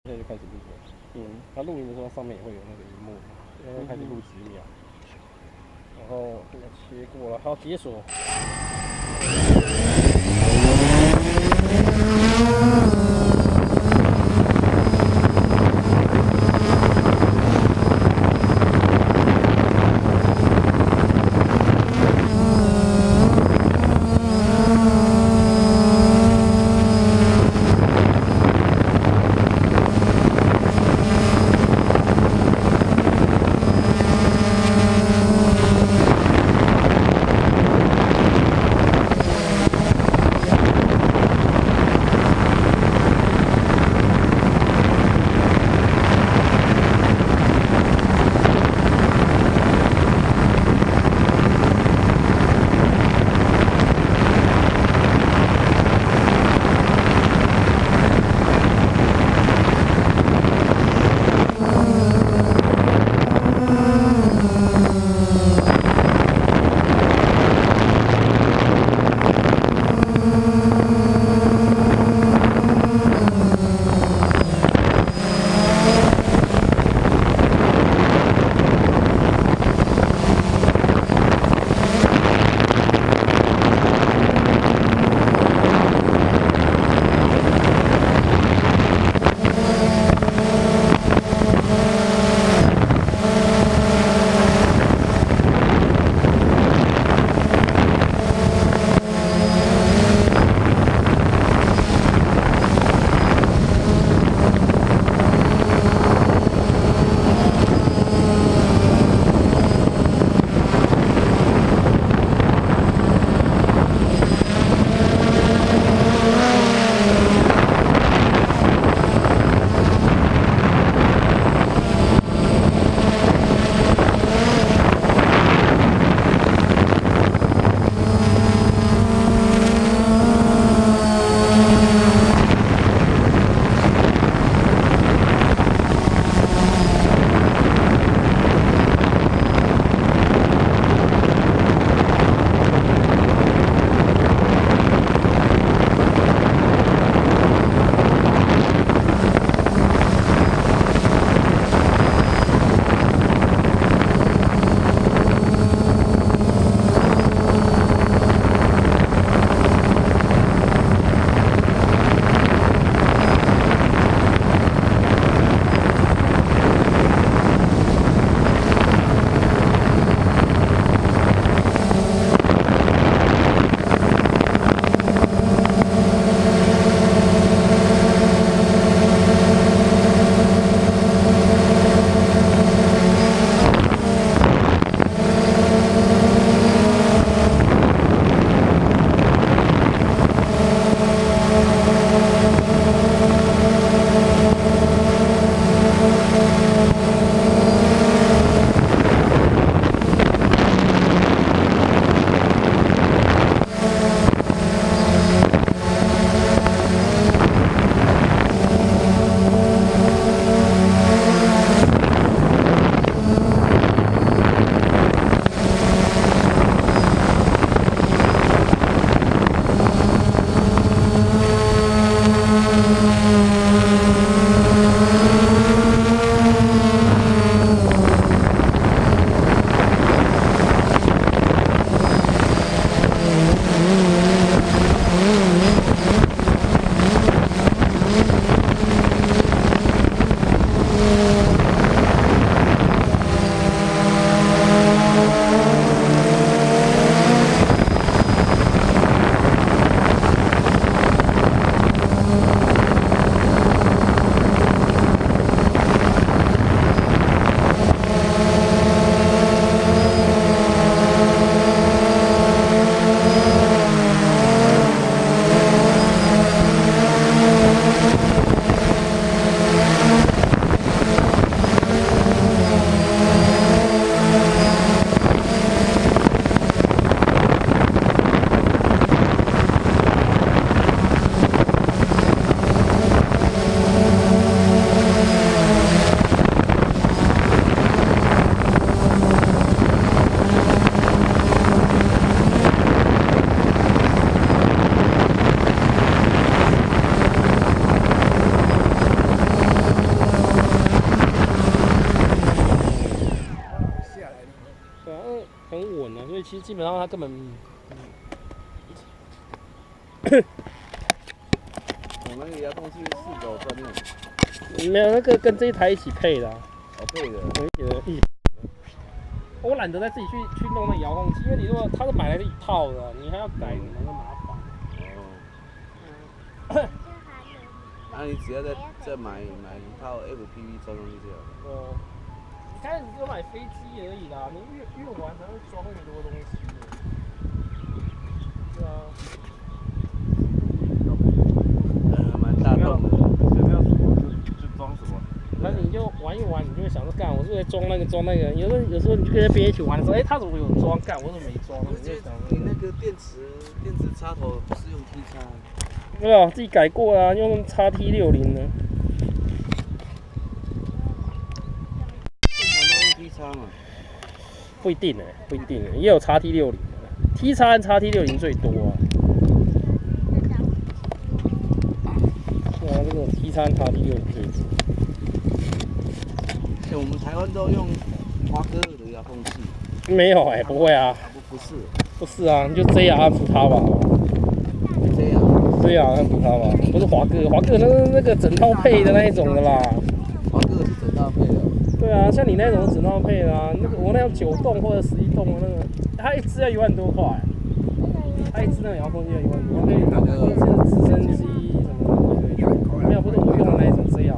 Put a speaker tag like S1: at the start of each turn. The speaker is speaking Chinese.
S1: 现在就开始录了。它录音的时候上面也会有那个荧幕，现在开始录10秒，然后这个切过了，好解锁。其实基本上它根本，
S2: 我那个遥控器4轴专用，
S1: 没有那个跟这一台一起配的、啊。
S2: 好配的。
S1: 我懒得再自己去弄那遥控器，因为你如果它是买来的一套的，你还要改，你那麻烦。
S2: 哦。那你只要再买一套 FPV 装上去就好了。
S1: 一开始就买飞机而已啦，你越玩才会装越多东西。对啊。
S2: 蛮大众的。
S3: 想要什么就装什么。
S1: 反正你就玩一玩，你就会想说，干，我是在装那个。有时候你就跟别人一起玩的时候，他怎么有装？干，我怎么没装？你就想
S2: 你那个电池插头不是用 T 插？
S1: 对啊，自己改过啦，用 XT60的。
S2: 正常都用 T 插嘛。
S1: 不一定也有 XT60的 ，T 插和 XT60最多啊。对啊，这个 T 插和 XT60最多。
S2: 我们台湾都用华歌尔的遥控器。
S1: 没有不会啊。不是啊，你就 JR 安抚它吧。JR 安抚它吧，不是华歌那个整套配的那一种的啦。
S2: 华歌是整套配的。对
S1: 啊，像你那种整套配的啊，那个我那种9洞或者11洞的那个，它一支要1万多块。它一支那个遥控器要1万多，可以直升机什么的。没有，不是我用的那一种 JR 的。